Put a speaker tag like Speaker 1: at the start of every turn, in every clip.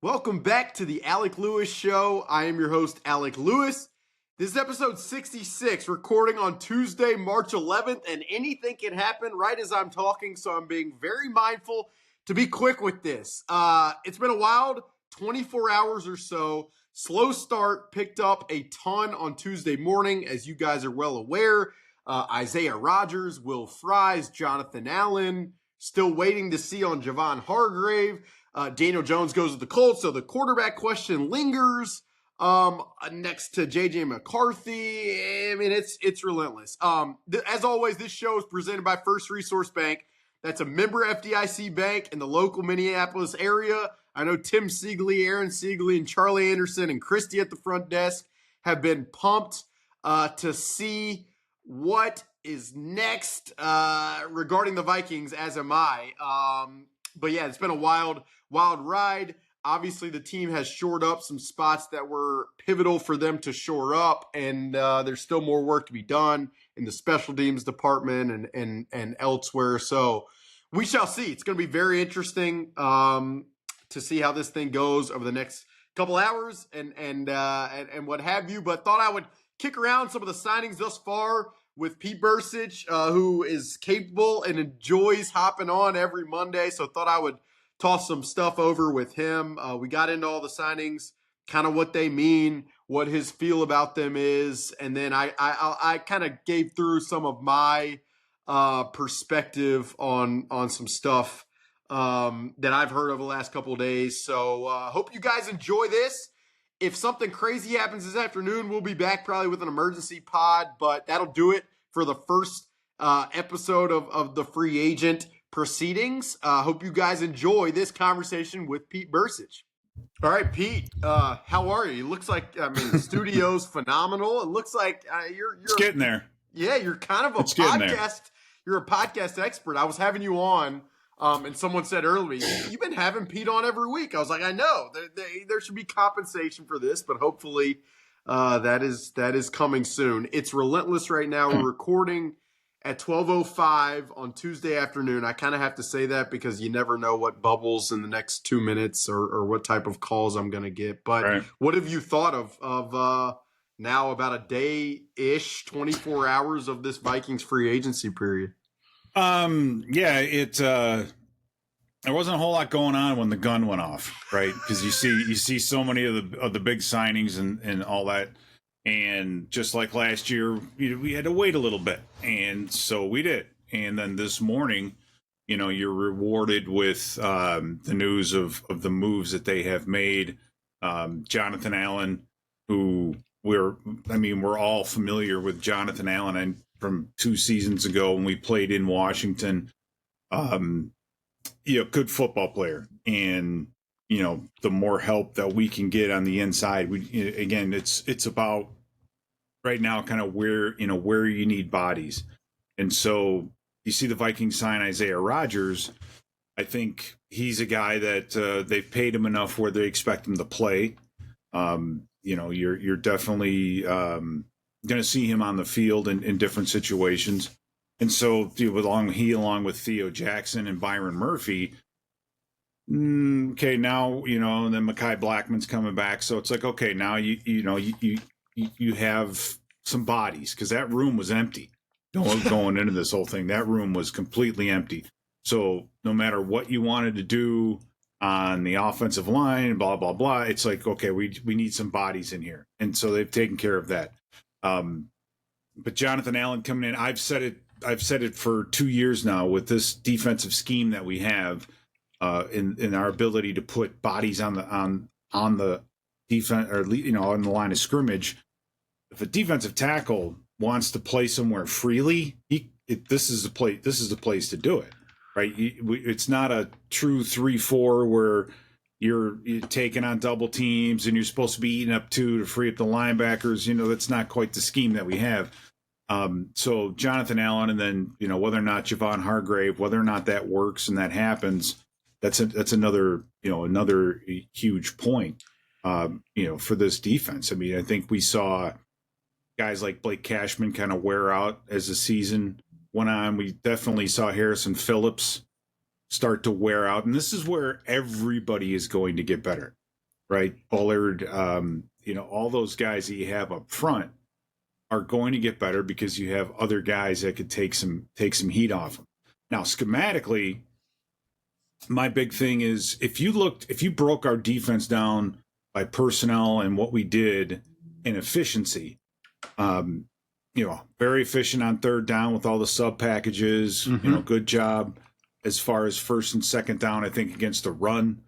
Speaker 1: Welcome back to the Alec Lewis Show. I am your host, Alec Lewis. This is episode 66, recording on Tuesday, March 11th, and anything can happen right as I'm talking, so I'm being very mindful to be quick with this. It's been a wild 24 hours or so. Slow start, picked up a ton on Tuesday morning, as you guys are well aware. Isaiah Rodgers, Will Fries, Jonathan Allen, still waiting to see on Javon Hargrave. Daniel Jones goes to the Colts, so the quarterback question lingers. Next to JJ McCarthy, I mean, it's relentless. As always, this show is presented by First Resource Bank. That's a member FDIC bank in the local Minneapolis area. I know Tim Siegley, Aaron Siegley, and Charlie Anderson and Christy at the front desk have been pumped to see what is next regarding the Vikings, as am I. But yeah, it's been a wild ride. Obviously, the team has shored up some spots that were pivotal for them to shore up, and there's still more work to be done in the special teams department and elsewhere. So we shall see. It's going to be very interesting to see how this thing goes over the next couple hours and what have you. But thought I would kick around some of the signings thus far with Pete Bursich, who is capable and enjoys hopping on every Monday. So thought I would toss some stuff over with him. We got into all the signings, kind of what they mean, what his feel about them is. And then I kind of gave through some of my perspective on some stuff that I've heard over the last couple of days. So hope you guys enjoy this. If something crazy happens this afternoon, we'll be back probably with an emergency pod, but that'll do it for the first episode of the free agent proceedings. Hope you guys enjoy this conversation with Pete Bursich. All right, Pete, how are you? It looks like, the studio's phenomenal. It looks like you're
Speaker 2: it's getting there.
Speaker 1: Yeah, you're kind of a podcast. You're a podcast expert. I was having you on, and someone said earlier, you've been having Pete on every week. I was like, I know there should be compensation for this, but hopefully that is coming soon. It's relentless right now. We're recording at 12:05 on Tuesday afternoon. I kind of have to say that because you never know what bubbles in the next 2 minutes or what type of calls I'm going to get. But right. What have you thought of now about a day-ish, 24 hours of this Vikings free agency period?
Speaker 2: There wasn't a whole lot going on when the gun went off, right? Because you see so many of the big signings and all that. And just like last year, we had to wait a little bit. And so we did. And then this morning, you're rewarded with the news of the moves that they have made. Jonathan Allen, who we're all familiar with Jonathan Allen and from 2 seasons ago when we played in Washington. Good football player. And the more help that we can get on the inside, it's about right now kind of where you need bodies. And so you see the Vikings sign Isaiah Rodgers. I think he's a guy that they've paid him enough where they expect him to play. You're definitely going to see him on the field in different situations. And so along with Theo Jackson and Byron Murphy, okay, now, and then Mekhi Blackman's coming back. So it's like, okay, now you have some bodies because that room was empty going into this whole thing. That room was completely empty. So no matter what you wanted to do on the offensive line, blah, blah, blah, it's like, okay, we need some bodies in here. And so they've taken care of that. But Jonathan Allen coming in, I've said it for 2 years now with this defensive scheme that we have in our ability to put bodies on the defense or on the line of scrimmage. If a defensive tackle wants to play somewhere freely, this is the place to do it, right? It's not a true 3-4 where you're taking on double teams and you're supposed to be eating up 2 to free up the linebackers. That's not quite the scheme that we have. So Jonathan Allen, and then whether or not Javon Hargrave, whether or not that works and that happens, that's another huge point. For this defense. I think we saw guys like Blake Cashman kind of wear out as the season went on. We definitely saw Harrison Phillips start to wear out, and this is where everybody is going to get better. right? Bullard, all those guys that you have up front are going to get better because you have other guys that could take some heat off them. Now, schematically, my big thing is if you broke our defense down by personnel and what we did in efficiency, very efficient on third down with all the sub packages, good job as far as first and second down, I think against the run.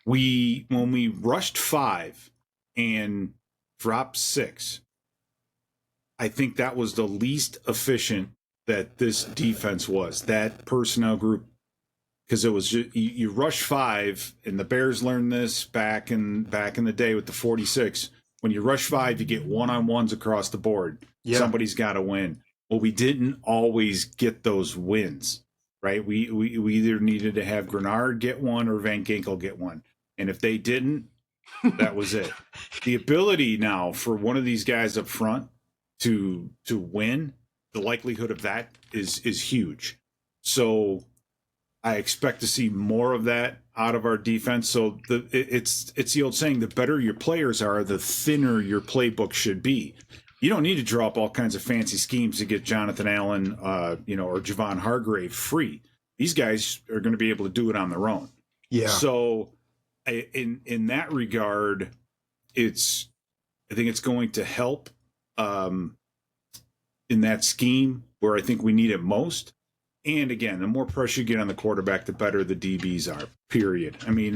Speaker 2: When we rushed 5 and dropped 6, I think that was the least efficient that this defense was, that personnel group, because it was just, you rush 5, and the Bears learned this back in the day with the 46. When you rush 5, you get one-on-ones across the board. Yeah. Somebody's got to win. Well, we didn't always get those wins, right? We either needed to have Grenard get one or Van Ginkel get one, and if they didn't, that was it. The ability now for one of these guys up front to win, the likelihood of that is huge. So I expect to see more of that out of our defense. So it's the old saying, the better your players are, the thinner your playbook should be. You don't need to draw up all kinds of fancy schemes to get Jonathan Allen, or Javon Hargrave free. These guys are going to be able to do it on their own. Yeah. So in that regard, I think it's going to help in that scheme where I think we need it most. And again, the more pressure you get on the quarterback, the better the DBs are, period. I mean,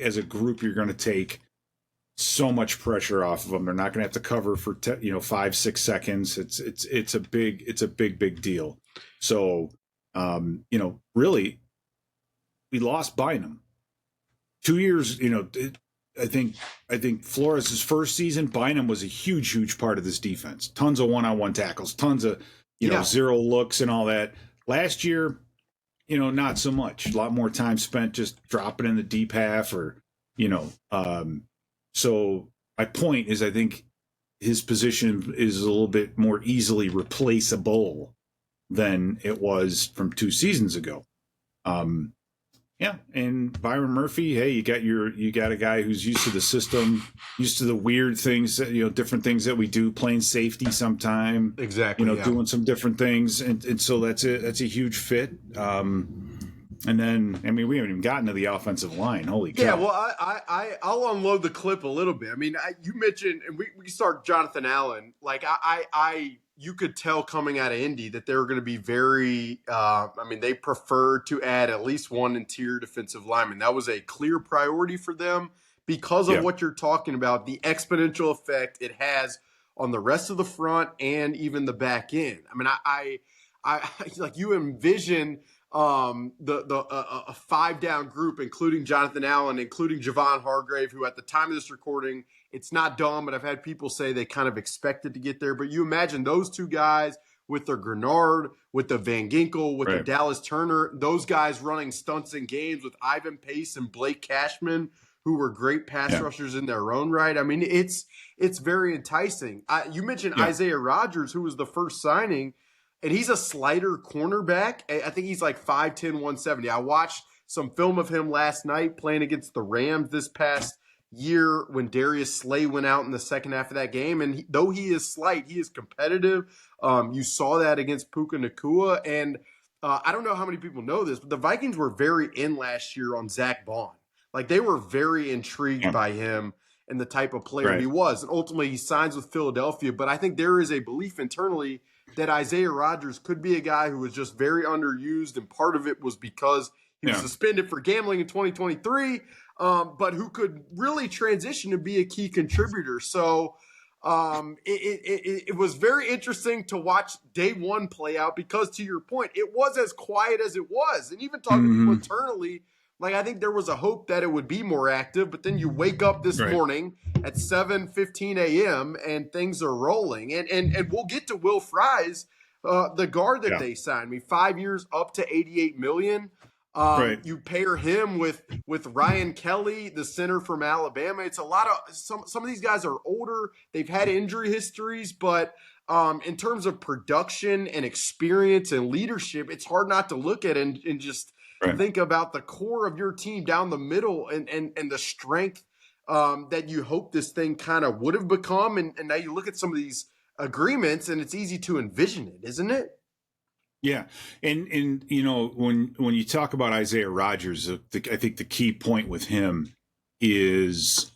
Speaker 2: as a group, you're going to take so much pressure off of them. They're not going to have to cover for 5-6 seconds. It's a big deal. So, really, we lost Bynum. 2 years, I think Flores' first season, Bynum was a huge part of this defense. Tons of one-on-one tackles, tons of, zero looks and all that. Last year, not so much. A lot more time spent just dropping in the deep half so my point is I think his position is a little bit more easily replaceable than it was from 2 seasons ago. And Byron Murphy, hey, you got a guy who's used to the system, used to the weird things that, different things that we do, playing safety sometime.
Speaker 1: Exactly.
Speaker 2: Doing some different things. And so that's a huge fit. And then, I mean, we haven't even gotten to the offensive line. Holy cow.
Speaker 1: Yeah, well, I'll unload the clip a little bit. I mean, you mentioned, and we start Jonathan Allen. Like, you could tell coming out of Indy that they were going to be very, they preferred to add at least one interior defensive lineman. That was a clear priority for them because of what you're talking about, the exponential effect it has on the rest of the front and even the back end. I mean, I like you envision a 5-down group, including Jonathan Allen, including Javon Hargrave, who at the time of this recording, it's not dumb, but I've had people say they kind of expected to get there. But you imagine those 2 guys with their Grenard, with the Van Ginkel, with the Dallas Turner, those guys running stunts in games with Ivan Pace and Blake Cashman, who were great pass rushers in their own right. I mean, it's very enticing. You mentioned Isaiah Rodgers, who was the first signing, and he's a slighter cornerback. I think he's like 5'10", 170. I watched some film of him last night playing against the Rams this past year when Darius Slay went out in the second half of that game. And though he is slight, he is competitive. You saw that against Puka Nacua. And I don't know how many people know this, but the Vikings were very in last year on Zach Bond. Like, they were very intrigued by him and the type of player he was. And ultimately, he signs with Philadelphia. But I think there is a belief internally that Isaiah Rodgers could be a guy who was just very underused, and part of it was because he was suspended for gambling in 2023, but who could really transition to be a key contributor. So it was very interesting to watch day one play out because, to your point, it was as quiet as it was. And even talking to people internally, like, I think there was a hope that it would be more active, but then you wake up this morning at 7:15 a.m. and things are rolling. And we'll get to Will Fries, the guard that they signed. I mean, 5 years up to $88 million. You pair him with Ryan Kelly, the center from Alabama. It's a lot of some of these guys are older. They've had injury histories, but in terms of production and experience and leadership, it's hard not to look at and just think about the core of your team down the middle and the strength that you hope this thing kind of would have become. And now you look at some of these agreements, and it's easy to envision it, isn't it?
Speaker 2: Yeah, and when you talk about Isaiah Rodgers, I think the key point with him is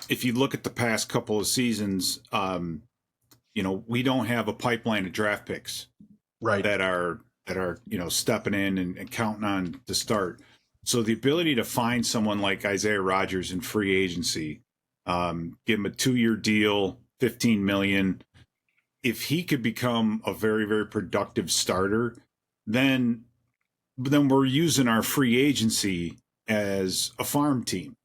Speaker 2: if you look at the past couple of seasons, we don't have a pipeline of draft picks
Speaker 1: Right.
Speaker 2: that are stepping in and counting on to start. So the ability to find someone like Isaiah Rodgers in free agency, give him a 2-year deal, $15 million. If he could become a very, very productive starter, then we're using our free agency as a farm team,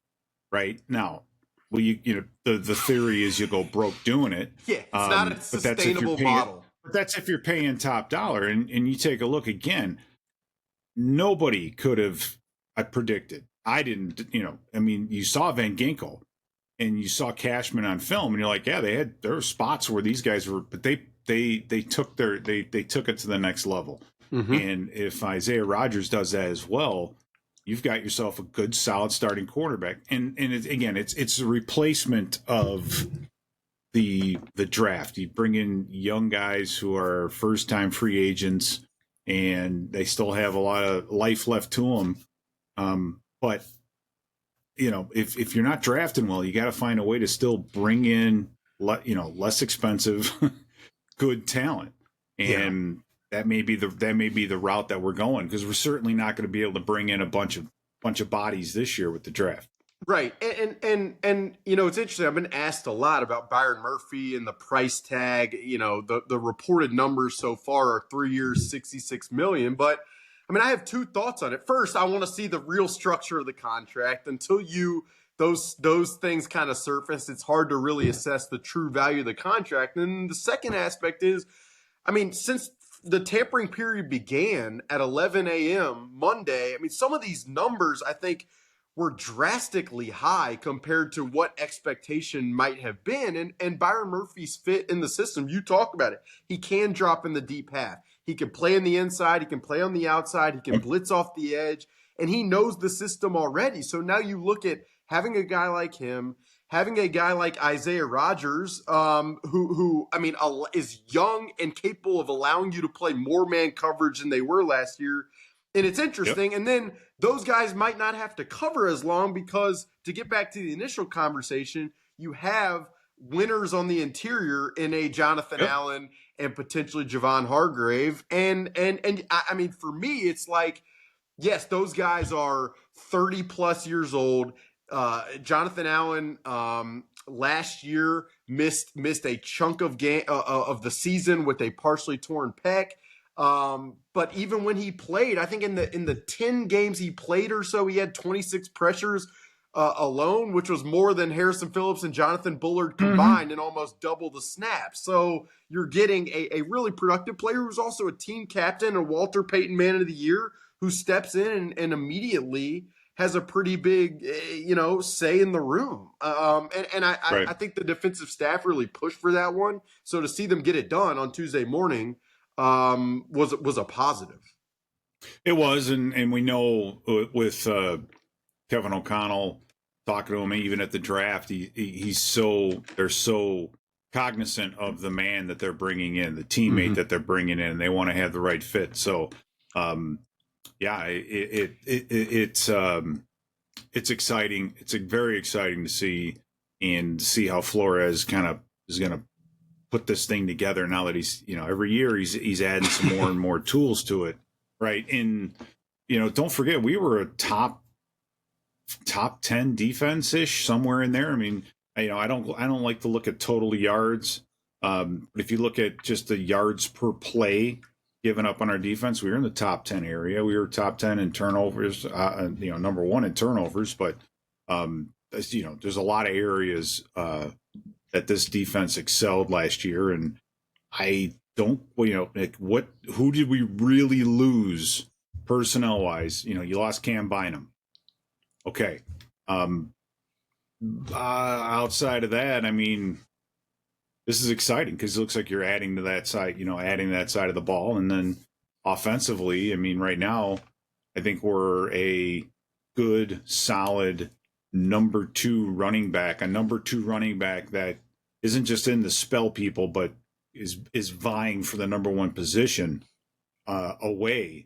Speaker 2: right? Now, well, the theory is you go broke doing it.
Speaker 1: Yeah, it's not a sustainable model.
Speaker 2: But that's if you're paying top dollar, and you take a look again. Nobody could have predicted. I didn't. You saw Van Ginkel and you saw Cashman on film, and you're like, yeah, there were spots where these guys were, but they took they took it to the next level. Mm-hmm. And if Isaiah Rodgers does that as well, you've got yourself a good, solid starting quarterback. And it's a replacement of the draft. You bring in young guys who are first time free agents, and they still have a lot of life left to them. But if you're not drafting well, you got to find a way to still bring in, less expensive, good talent. And that may be the route that we're going, because we're certainly not going to be able to bring in a bunch of bodies this year with the draft.
Speaker 1: Right. And it's interesting. I've been asked a lot about Byron Murphy and the price tag. The reported numbers so far are 3 years, $66 million. But I have two thoughts on it. First, I want to see the real structure of the contract. Until those things kind of surface, it's hard to really assess the true value of the contract. And the second aspect is, since the tampering period began at 11 a.m. Monday, some of these numbers, I think, were drastically high compared to what expectation might have been. And Byron Murphy's fit in the system, you talk about it. He can drop in the deep half. He can play in the inside. He can play on the outside. He can blitz off the edge. And he knows the system already. So now you look at having a guy like him, having a guy like Isaiah Rodgers, who is young and capable of allowing you to play more man coverage than they were last year. And it's interesting. Yep. And then those guys might not have to cover as long, because to get back to the initial conversation, you have winners on the interior in a Jonathan Allen and potentially Javon Hargrave. And for me, it's like, yes, those guys are 30 plus years old. Jonathan Allen last year missed a chunk of the season with a partially torn pec. But even when he played, I think in the 10 games he played or so, he had 26 pressures alone, which was more than Harrison Phillips and Jonathan Bullard combined, and almost double the snaps. So you're getting a really productive player who's also a team captain, a Walter Payton Man of the Year, who steps in and immediately has a pretty big, say in the room. I think the defensive staff really pushed for that one. So to see them get it done on Tuesday morning was a positive.
Speaker 2: It was, and we know with Kevin O'Connell talking to him even at the draft, they're so cognizant of the man that they're bringing in, the teammate that they're bringing in. They want to have the right fit. So, it's exciting. It's very exciting to see how Flores kind of is going to put this thing together now that he's, every year he's adding some more and more tools to it. Right. And, don't forget, we were a top 10 defense ish, somewhere in there. I don't like to look at total yards. But if you look at just the yards per play given up on our defense, we were in the top 10 area. We were top 10 in turnovers, number one in turnovers, but there's a lot of areas, that this defense excelled last year. And I don't, who did we really lose personnel wise? You lost Cam Bynum. Okay. Outside of that, this is exciting because it looks like you're adding to that side, adding that side of the ball. And then offensively, right now, I think we're a good, solid number two running back that isn't just in the spell people, but is vying for the number one position away,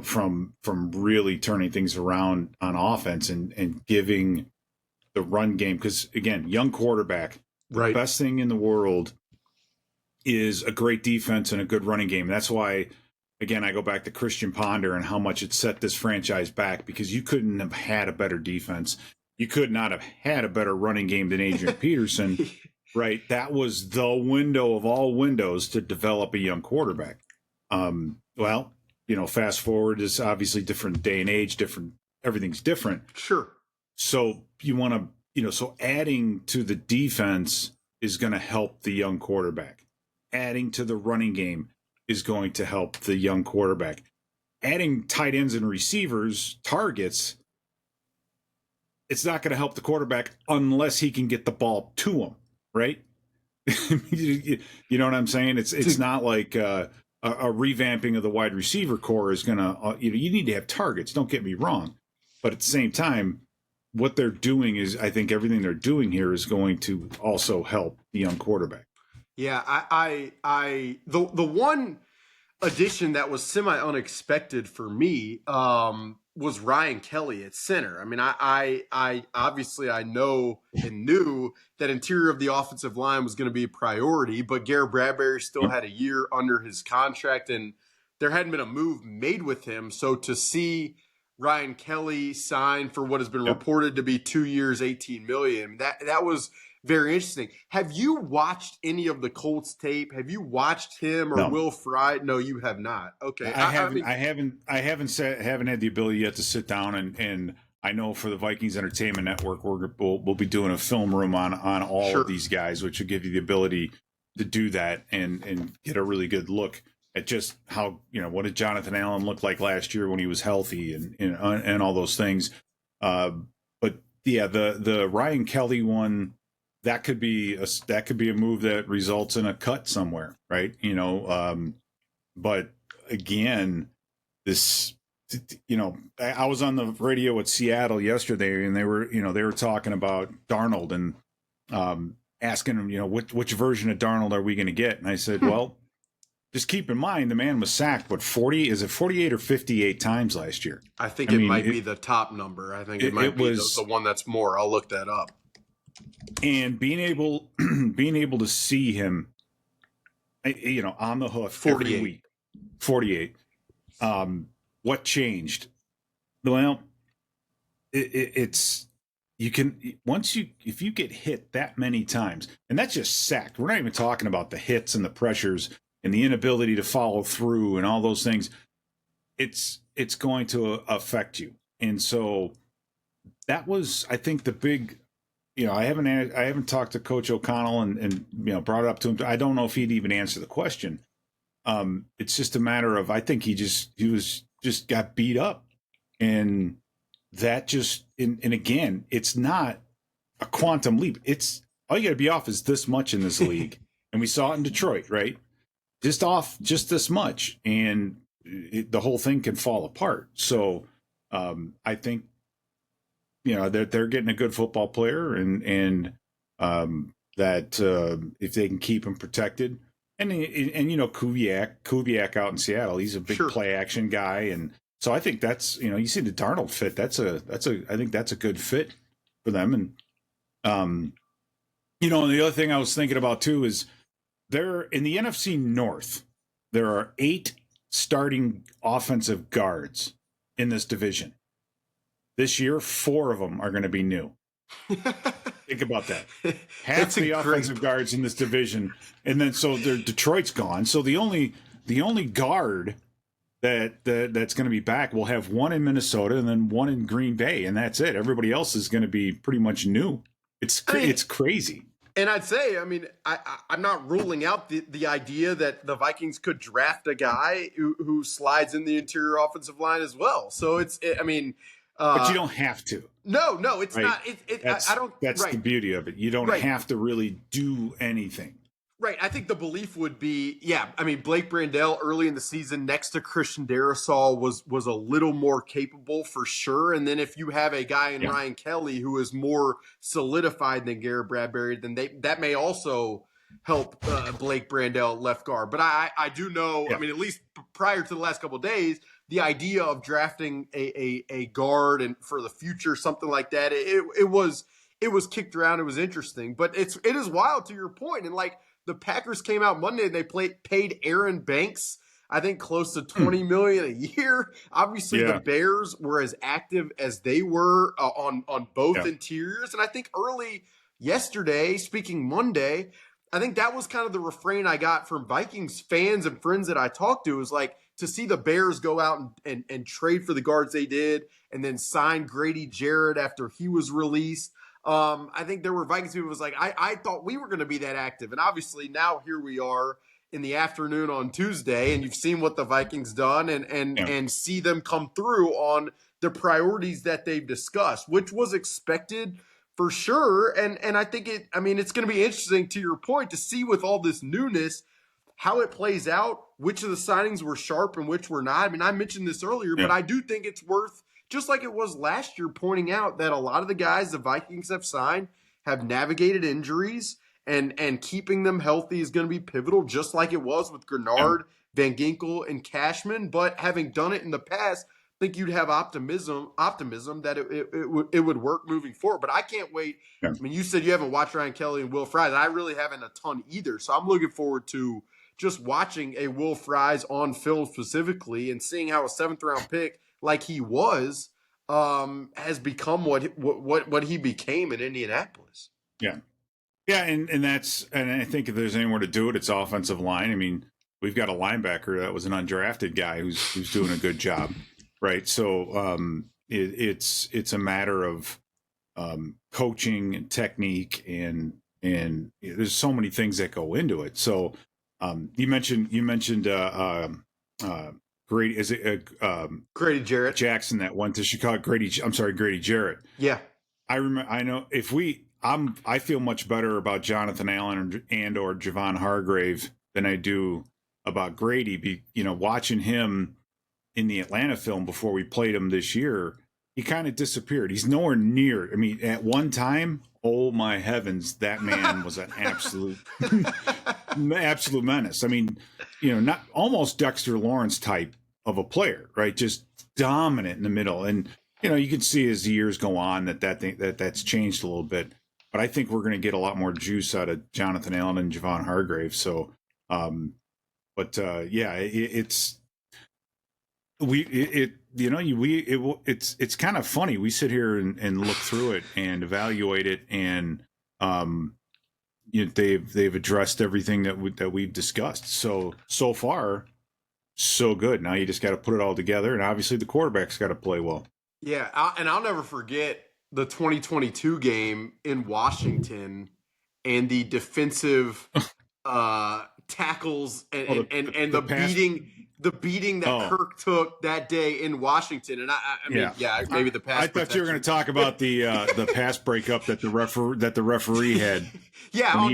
Speaker 2: from really turning things around on offense and giving the run game. Because again, young quarterback, the best thing in the world is a great defense and a good running game. That's why, again, I go back to Christian Ponder and how much it set this franchise back, because you couldn't have had a better defense. You could not have had a better running game than Adrian Peterson, right? That was the window of all windows to develop a young quarterback. Fast forward is obviously different day and age, everything's different.
Speaker 1: Sure.
Speaker 2: So you want to, so adding to the defense is going to help the young quarterback. Adding to the running game is going to help the young quarterback. Adding tight ends and receivers, targets, it's not going to help the quarterback unless he can get the ball to him, right? You know what I'm saying? It's not like a revamping of the wide receiver core is going to, you need to have targets, don't get me wrong. But at the same time, what they're doing is, I think everything they're doing here is going to also help the young quarterback.
Speaker 1: Yeah, the one addition that was semi unexpected for me was Ryan Kelly at center. I mean, I obviously I know and knew that interior of the offensive line was going to be a priority, but Garrett Bradbury still had a year under his contract, and there hadn't been a move made with him. So to see Ryan Kelly sign for what has been reported to be 2 years, $18 million, that was very interesting. Have you watched any of the Colts tape? Have you watched him or
Speaker 2: No.
Speaker 1: Will Fry? No, you have not. Okay,
Speaker 2: I haven't had the ability yet to sit down and I know for the Vikings Entertainment Network we'll be doing a film room on all of these guys, which will give you the ability to do that and get a really good look at just how, what did Jonathan Allen look like last year when he was healthy and all those things. But yeah, the Ryan Kelly one, that could be a move that results in a cut somewhere, right? But again, this, I was on the radio at Seattle yesterday, and they were talking about Darnold and asking him, which version of Darnold are we going to get? And I said, well, just keep in mind the man was sacked 48 or 58 times last year.
Speaker 1: I think it might be the top number. I think it might be the one that's more. I'll look that up.
Speaker 2: And being able to see him, on the hoof every week, 48. What changed? Well, it's you can if you get hit that many times, and that's just sacked. We're not even talking about the hits and the pressures and the inability to follow through and all those things. It's going to affect you, and so that was, I think, the big. I haven't talked to Coach O'Connell and brought it up to him. I don't know if he'd even answer the question. It's just a matter of, I think he got beat up, and that just and again, it's not a quantum leap. It's all you got to be off is this much in this league, and we saw it in Detroit, right? Just off just this much, and the whole thing can fall apart. So I think. They're getting a good football player, and that if they can keep him protected, and Kubiak out in Seattle, he's a big play action guy, and so I think that's you see the Darnold fit. I think that's a good fit for them, and and the other thing I was thinking about too is there in the NFC North there are 8 starting offensive guards in this division. This year, 4 of them are going to be new. Think about that. Half the offensive guards in this division, and then so Detroit's gone. So the only guard that's going to be back will have one in Minnesota and then one in Green Bay, and that's it. Everybody else is going to be pretty much new. It's crazy. And
Speaker 1: I'd say, I'm not ruling out the idea that the Vikings could draft a guy who slides in the interior offensive line as well. So
Speaker 2: but you don't have to.
Speaker 1: No, it's
Speaker 2: right?
Speaker 1: not. I don't.
Speaker 2: That's
Speaker 1: right.
Speaker 2: the beauty of it. You don't have to really do anything.
Speaker 1: Right. I think the belief would be, yeah, I mean, Blake Brandel early in the season next to Christian Darrisaw was a little more capable for sure. And then if you have a guy in
Speaker 2: Yeah.
Speaker 1: Ryan Kelly who is more solidified than Garrett Bradbury, then that may also help Blake Brandel left guard. But I do know,
Speaker 2: Yeah.
Speaker 1: I mean, at least prior to the last couple of days, the idea of drafting a guard and for the future, something like that, it was kicked around. It was interesting, but it is wild to your point. And like, the Packers came out Monday and they paid Aaron Banks, I think, close to $20 million a year. Obviously, the Bears were as active as they were on both interiors. And I think early yesterday, speaking Monday, I think that was kind of the refrain I got from Vikings fans and friends that I talked to, is like, to see the Bears go out and trade for the guards they did and then sign Grady Jarrett after he was released. I think there were Vikings people who was like, I thought we were going to be that active. And obviously now here we are in the afternoon on Tuesday, and you've seen what the Vikings done and see them come through on the priorities that they've discussed, which was expected for sure. And I think it's going to be interesting, to your point, to see with all this newness how it plays out, which of the signings were sharp and which were not. I mean, I mentioned this earlier, but I do think it's worth, just like it was last year, pointing out that a lot of the guys the Vikings have signed have navigated injuries, and keeping them healthy is going to be pivotal, just like it was with Grenard, Van Ginkel, and Cashman. But having done it in the past, I think you'd have optimism that it would work moving forward. But I can't wait. Yeah. I mean, you said you haven't watched Ryan Kelly and Will Fries. I really haven't a ton either. So I'm looking forward to just watching a Will Fries on film specifically and seeing how a 7th-round pick like he was has become what he became in Indianapolis.
Speaker 2: Yeah. Yeah, and I think if there's anywhere to do it, it's offensive line. I mean, we've got a linebacker that was an undrafted guy who's doing a good job, right? So it's a matter of coaching and technique, and there's so many things that go into it. So you mentioned Grady, is it
Speaker 1: Grady Jarrett
Speaker 2: Jackson that went to Chicago? Grady Jarrett.
Speaker 1: Yeah,
Speaker 2: I know I feel much better about Jonathan Allen or Javon Hargrave than I do about Grady. Watching him in the Atlanta film before we played him this year, he kind of disappeared. He's nowhere near. I mean, at one time, oh my heavens, that man was an absolute menace. I mean, not almost Dexter Lawrence type of a player, right? Just dominant in the middle. And you can see as the years go on that's changed a little bit. But I think we're going to get a lot more juice out of Jonathan Allen and Javon Hargrave. So, it's kind of funny. We sit here and look through it and evaluate it, and they've addressed everything that we've discussed. So far, so good. Now you just got to put it all together, and obviously the quarterback's got to play well.
Speaker 1: Yeah, I'll never forget the 2022 game in Washington and the defensive tackles and the beating that Kirk took that day in Washington. And maybe the pass.
Speaker 2: I thought you were going to talk about the pass breakup that the referee had.
Speaker 1: Yeah,
Speaker 2: when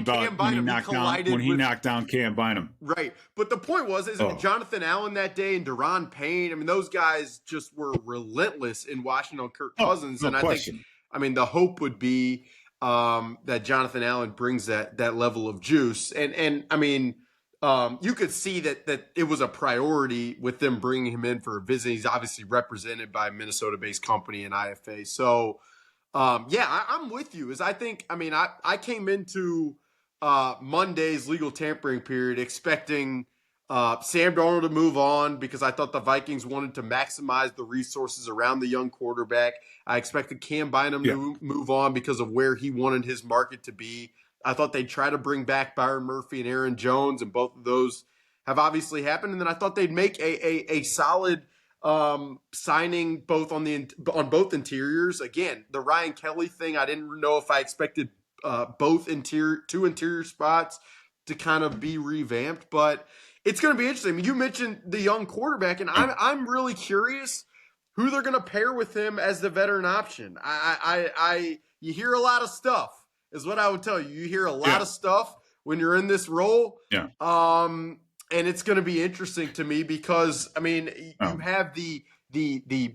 Speaker 2: he knocked down Cam Bynum.
Speaker 1: Right. But the point was, Jonathan Allen that day and Daron Payne, I mean, those guys just were relentless in Washington on Kirk Cousins.
Speaker 2: No
Speaker 1: and
Speaker 2: question.
Speaker 1: I think, the hope would be that Jonathan Allen brings that level of juice. And I mean, you could see that it was a priority with them bringing him in for a visit. He's obviously represented by a Minnesota-based company in IFA. So, I'm with you. I came into Monday's legal tampering period expecting Sam Darnold to move on because I thought the Vikings wanted to maximize the resources around the young quarterback. I expected Cam Bynum to move on because of where he wanted his market to be. I thought they'd try to bring back Byron Murphy and Aaron Jones, and both of those have obviously happened. And then I thought they'd make a solid signing on both interiors. Again, the Ryan Kelly thing, I didn't know if I expected two interior spots to kind of be revamped, but it's going to be interesting. I mean, you mentioned the young quarterback, and I'm really curious who they're going to pair with him as the veteran option. You hear a lot of stuff, is what I would tell you. You hear a lot of stuff when you're in this role.
Speaker 2: Yeah.
Speaker 1: And it's going to be interesting to me because, I mean, you have the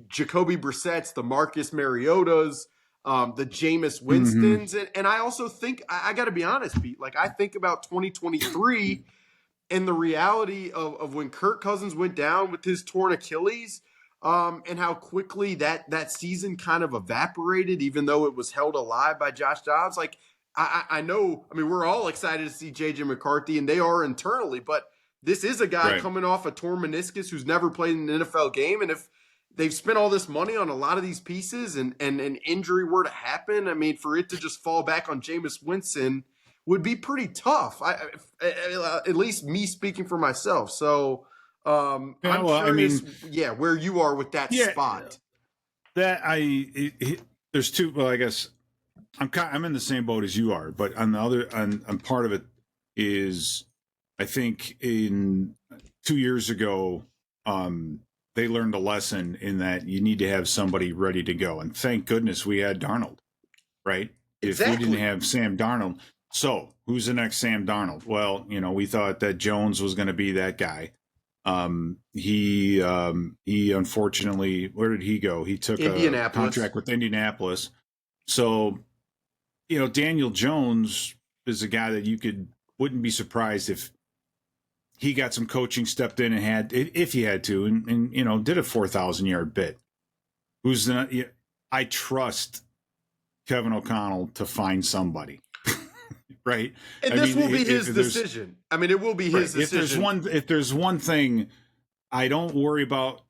Speaker 1: Jacoby Brissett's, the Marcus Mariotas, the Jameis Winstons. And I also think, I got to be honest, Pete, like I think about 2023 and the reality of when Kirk Cousins went down with his torn Achilles, and how quickly that season kind of evaporated, even though it was held alive by Josh Dobbs. Like, I know, I mean, we're all excited to see J.J. McCarthy, and they are internally, but this is a guy coming off a torn meniscus who's never played in an NFL game. And if they've spent all this money on a lot of these pieces and an injury were to happen, I mean, for it to just fall back on Jameis Winston would be pretty tough. At least me speaking for myself. So I'm curious, where you are with that spot.
Speaker 2: There's two. Well, I guess I'm in the same boat as you are, but on the other, on part of it is, I think in 2 years ago, they learned a lesson in that you need to have somebody ready to go. And thank goodness we had Darnold, right?
Speaker 1: Exactly.
Speaker 2: If we didn't have Sam Darnold. So who's the next Sam Darnold? Well, we thought that Jones was going to be that guy. He unfortunately, where did he go? He took a contract with Indianapolis. So, Daniel Jones is a guy that wouldn't be surprised if he got some coaching, stepped in and if he had to, and did a 4,000-yard bit. I trust Kevin O'Connell to find somebody, right?
Speaker 1: And this will be his decision. I mean, it will be his decision.
Speaker 2: If there's one thing I don't worry about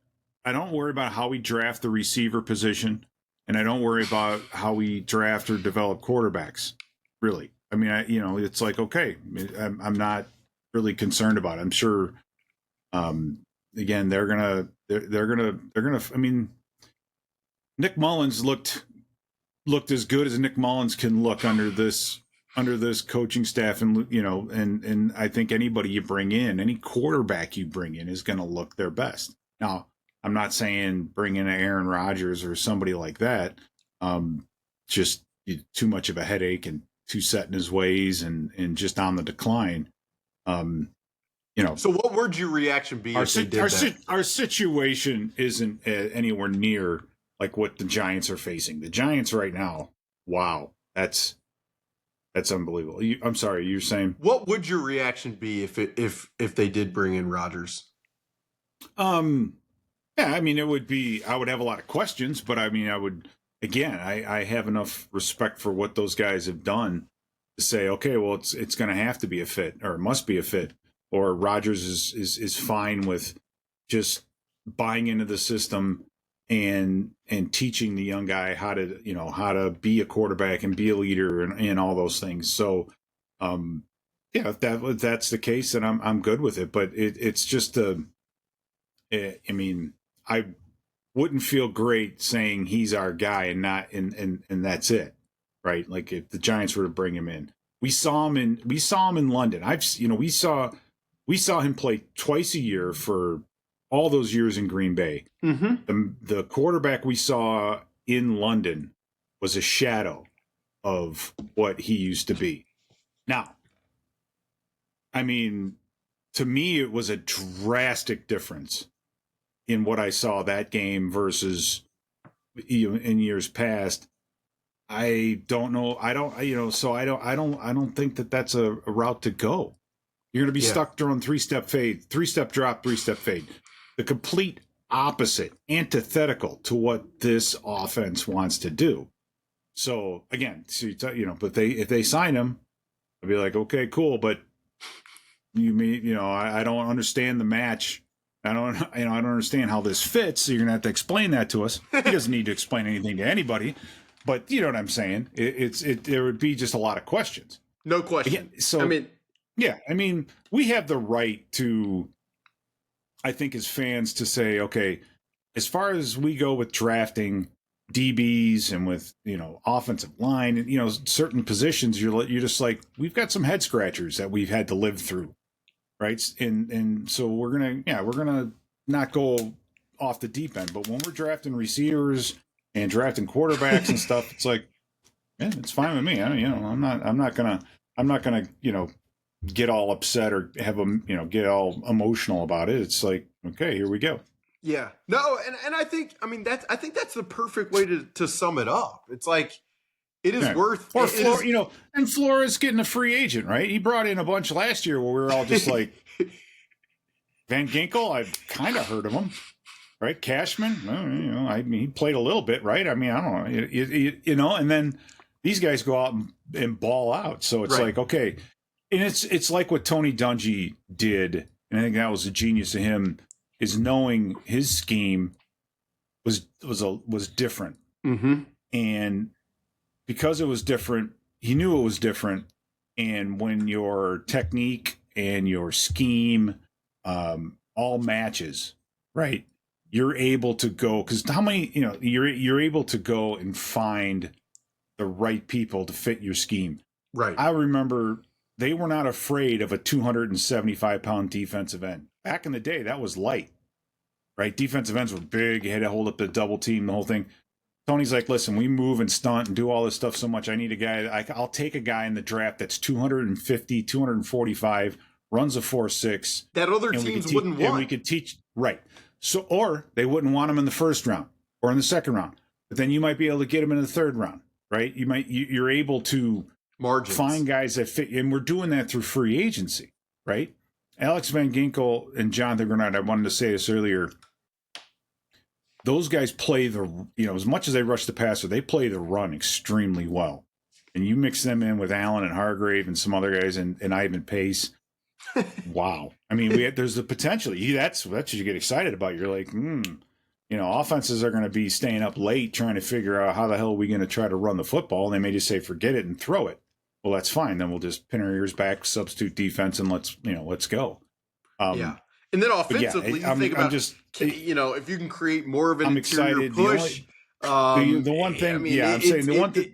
Speaker 2: how we draft the receiver position, and I don't worry about how we draft or develop quarterbacks. Really, I mean, it's like, okay, I'm not really concerned about it. I'm sure. Again, they're gonna. I mean, Nick Mullins looked as good as Nick Mullins can look under this coaching staff, and and I think anybody you bring in, any quarterback you bring in, is going to look their best. Now, I'm not saying bring in Aaron Rodgers or somebody like that. Just too much of a headache and too set in his ways and just on the decline. So
Speaker 1: what would your reaction be if they did that?
Speaker 2: Our situation isn't anywhere near like what the Giants are facing. The Giants right now, wow, that's unbelievable. I'm sorry, you're saying?
Speaker 1: What would your reaction be if they did bring in Rodgers?
Speaker 2: Yeah, I mean, I would have a lot of questions, but I mean, I have enough respect for what those guys have done to say, okay, well, it's going to have to be a fit, or it must be a fit, or Rodgers is fine with just buying into the system and teaching the young guy how to be a quarterback and be a leader and all those things. So, if that's the case, then I'm good with it. But it's just I mean, I wouldn't feel great saying he's our guy and not and that's it, right? Like if the Giants were to bring him in, we saw him in London. We saw him play twice a year for all those years in Green Bay. Mm-hmm. The quarterback we saw in London was a shadow of what he used to be. Now, I mean, to me, it was a drastic difference in what I saw that game versus in years past. I don't know. I don't think that that's a route to go. You're going to be stuck throwing three-step fade, three-step drop, three-step fade. The complete opposite, antithetical to what this offense wants to do. So again, but if they sign him, I'd be like, okay, cool, but I don't understand the match. I don't understand how this fits. So you're gonna have to explain that to us. He doesn't need to explain anything to anybody, but you know what I'm saying. There would be just a lot of questions.
Speaker 1: No question.
Speaker 2: Again, we have the right to, I think, as fans, to say, okay, as far as we go with drafting DBs and with offensive line and certain positions, you're just like, we've got some head scratchers that we've had to live through. Right. And so we're going to not go off the deep end. But when we're drafting receivers and drafting quarterbacks and stuff, it's like, it's fine with me. I'm not going to get all upset or have them, get all emotional about it. It's like, okay, here we go.
Speaker 1: Yeah. No, and I think that's the perfect way to sum it up. It's like it is worth
Speaker 2: or and Flores getting a free agent, right? He brought in a bunch last year where we were all just like Van Ginkel, I've kind of heard of him. Right, Cashman. He played a little bit, right? I don't know. And then these guys go out and ball out. So it's like, okay, and it's like what Tony Dungy did, and I think that was the genius of him, is knowing his scheme was different, and because it was different, he knew it was different. And when your technique and your scheme all matches, right? You're able to go, because how many, you're able to go and find the right people to fit your scheme.
Speaker 1: Right.
Speaker 2: I remember they were not afraid of a 275-pound defensive end. Back in the day, that was light, right? Defensive ends were big. You had to hold up the double team, the whole thing. Tony's like, listen, we move and stunt and do all this stuff so much. I need a guy. I'll take a guy in the draft that's 250, 245, runs a 4.6.
Speaker 1: That other teams wouldn't want.
Speaker 2: And we could teach, right. So, or they wouldn't want him in the first round or in the second round, but then you might be able to get him in the third round, right? You're able to find guys that fit, and we're doing that through free agency, right? Alex Van Ginkel and Jonathan Grenard, I wanted to say this earlier. Those guys play as much as they rush the passer, they play the run extremely well. And you mix them in with Allen and Hargrave and some other guys and Ivan Pace. Wow. I mean, there's the potential. That's what you get excited about. You're like, offenses are going to be staying up late trying to figure out how the hell are we going to try to run the football. And they may just say, forget it and throw it. Well, that's fine. Then we'll just pin our ears back, substitute defense, and let's go.
Speaker 1: Yeah. And then offensively, think about if you can create more of an interior push.
Speaker 2: The one thing, I'm saying the one thing,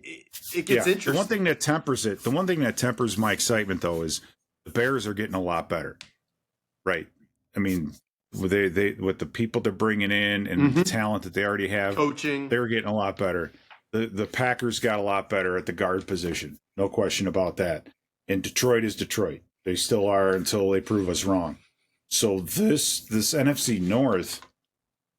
Speaker 1: it gets interesting.
Speaker 2: The one thing that tempers my excitement though is the Bears are getting a lot better, right? I mean, they with the people they're bringing in and the talent that they already have,
Speaker 1: coaching,
Speaker 2: they're getting a lot better. The Packers got a lot better at the guard position, no question about that. And Detroit is Detroit; they still are until they prove us wrong. So this NFC North,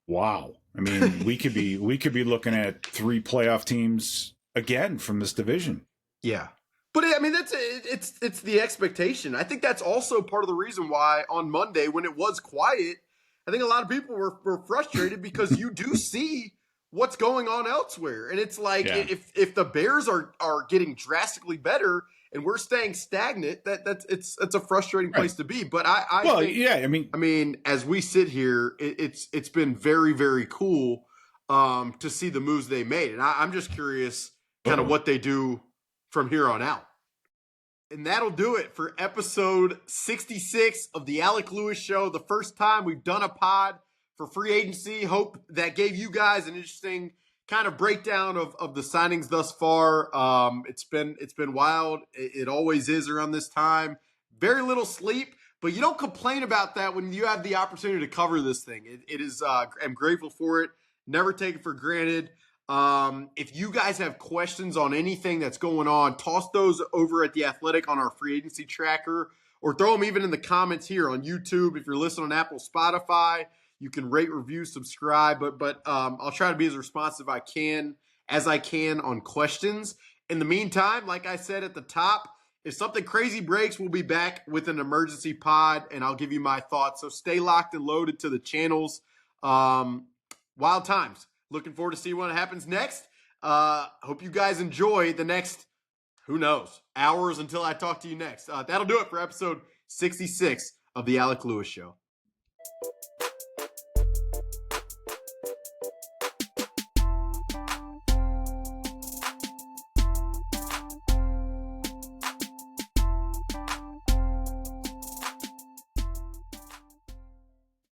Speaker 2: wow! I mean, we could be looking at 3 playoff teams again from this division.
Speaker 1: Yeah. But it's the expectation. I think that's also part of the reason why on Monday, when it was quiet, I think a lot of people were frustrated because you do see what's going on elsewhere. And it's like, if the Bears are getting drastically better and we're staying stagnant, it's a frustrating place to be. But I mean, as we sit here, it's been very, very cool to see the moves they made. And I'm just curious kind of what they do from here on out. And that'll do it for episode 66 of the Alec Lewis Show. The first time we've done a pod for free agency. Hope that gave you guys an interesting kind of breakdown of the signings thus far. It's been wild. It always is around this time. Very little sleep, but you don't complain about that when you have the opportunity to cover this thing. It is, I'm grateful for it. Never take it for granted. If you guys have questions on anything that's going on, toss those over at The Athletic on our free agency tracker, or throw them even in the comments here on YouTube. If you're listening on Apple, Spotify, you can rate, review, subscribe, but I'll try to be as responsive as I can on questions. In the meantime, like I said at the top, if something crazy breaks, we'll be back with an emergency pod, and I'll give you my thoughts. So stay locked and loaded to the channels. Wild times. Looking forward to see what happens next. Hope you guys enjoy the next, who knows, hours until I talk to you next. That'll do it for episode 66 of the Alec Lewis Show.